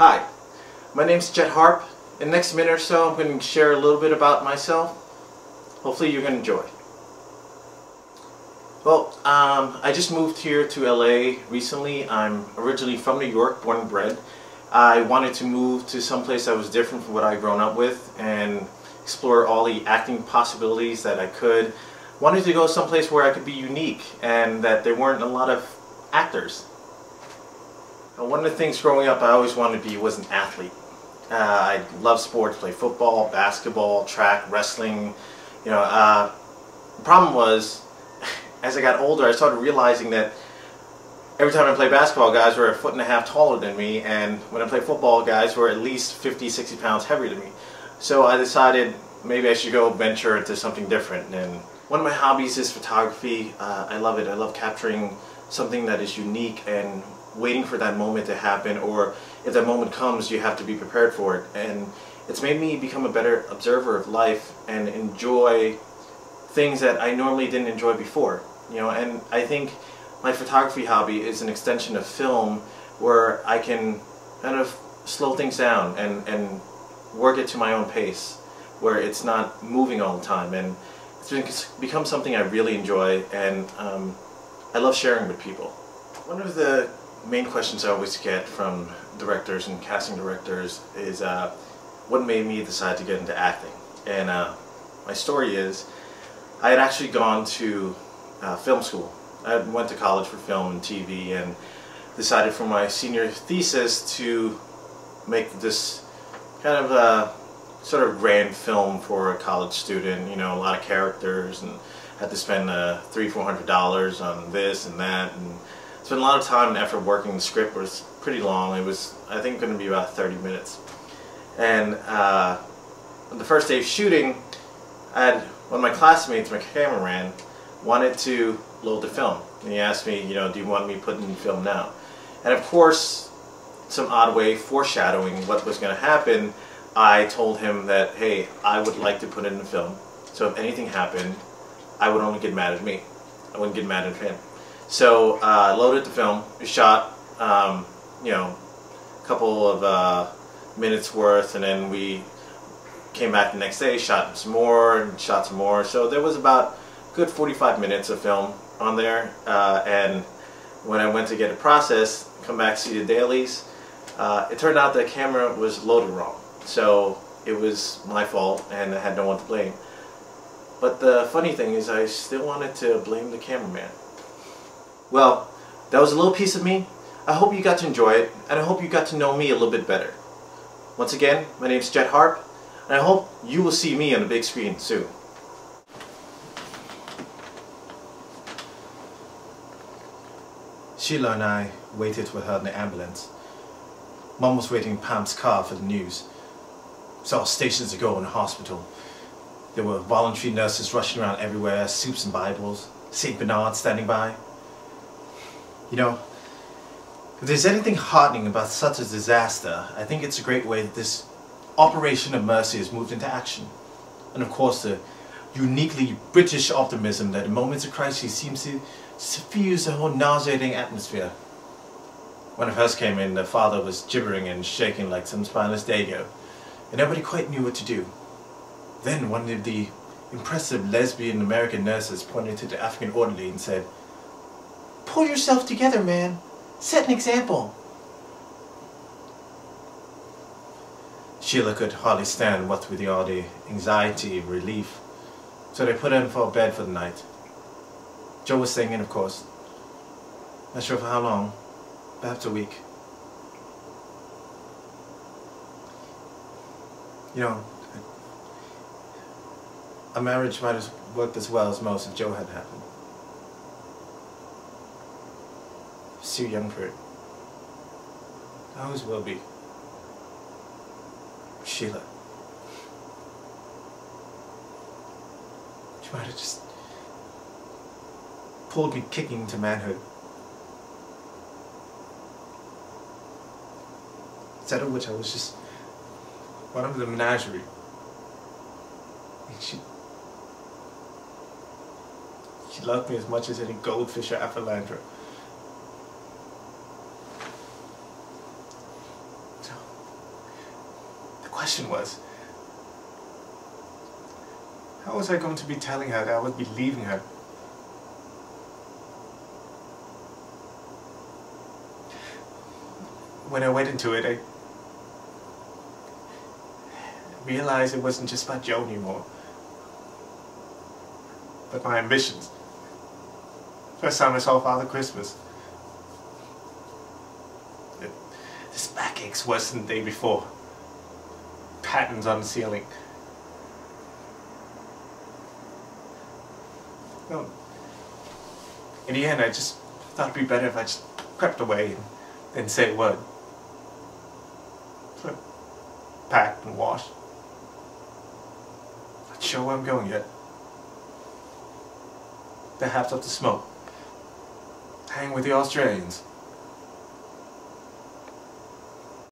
Hi, my name's JetHarp. In the next minute or so, I'm going to share a little bit about myself. Hopefully you're going to enjoy. Well, I just moved here to LA recently. I'm originally from New York, born and bred. I wanted to move to someplace that was different from what I'd grown up with and explore all the acting possibilities that I could. Wanted to go someplace where I could be unique and that there weren't a lot of actors. One of the things growing up I always wanted to be was an athlete. I love sports, play football, basketball, track, wrestling. The problem was, as I got older, I started realizing that every time I played basketball, guys were 1.5 feet taller than me, and when I played football, guys were at least 50, 60 pounds heavier than me. So I decided maybe I should go venture into something different. And one of my hobbies is photography. I love it. I love capturing something that is unique and waiting for that moment to happen, or if that moment comes, you have to be prepared for it. And it's made me become a better observer of life and enjoy things that I normally didn't enjoy before. And I think my photography hobby is an extension of film, where I can kind of slow things down and work it to my own pace, where it's not moving all the time. And it's become something I really enjoy, and I love sharing with people. One of the main questions I always get from directors and casting directors is what made me decide to get into acting. And my story is, I had actually gone to film school. I went to college for film and TV and decided for my senior thesis to make this kind of sort of grand film for a college student, a lot of characters, and had to spend $300–400 on this and that, and spent a lot of time and effort working. The script was pretty long. It was, I think, going to be about 30 minutes. And on the first day of shooting, I had one of my classmates, my cameraman, wanted to load the film. And he asked me, do you want me putting the film now? And of course, some odd way foreshadowing what was going to happen, I told him that, hey, I would like to put it in the film. So if anything happened, I would only get mad at me. I wouldn't get mad at him. So I loaded the film. We shot, a couple of minutes worth, and then we came back the next day, shot some more, and shot some more. So there was about a good 45 minutes of film on there. And when I went to get it processed, come back, see the dailies, it turned out the camera was loaded wrong. So it was my fault, and I had no one to blame. But the funny thing is, I still wanted to blame the cameraman. Well, that was a little piece of me. I hope you got to enjoy it, and I hope you got to know me a little bit better. Once again, my name's JetHarp, and I hope you will see me on the big screen soon. Sheila and I waited with her in the ambulance. Mom was waiting in Pam's car for the news. Saw stations ago in the hospital. There were voluntary nurses rushing around everywhere, soups and Bibles, St. Bernard standing by. If there's anything heartening about such a disaster, I think it's a great way that this operation of mercy has moved into action. And of course, the uniquely British optimism that in moments of crisis seems to suffuse the whole nauseating atmosphere. When I first came in, the father was gibbering and shaking like some spineless dago, and nobody quite knew what to do. Then one of the impressive lesbian American nurses pointed to the African orderly and said, "Pull yourself together, man. Set an example." Sheila could hardly stand what with all the anxiety and relief, so they put her in for a bed for the night. Joe was staying in, of course. Not sure for how long, perhaps a week. A marriage might have worked as well as most if Joe had happened. He's too young for it. I always will be. Sheila. She might have just pulled me kicking into manhood. Instead of which I was just one of the menagerie. She loved me as much as any goldfish or Aphrodite. So question was, how was I going to be telling her that I would be leaving her? When I went into it, I realized it wasn't just about Joe anymore, but my ambitions. First time I saw Father Christmas. This backache's worse than the day before. Patterns on the ceiling. Well, in the end, I just thought it'd be better if I just crept away and didn't say a word. So I packed and washed. Not sure where I'm going yet. Perhaps up to smoke. Hang with the Australians.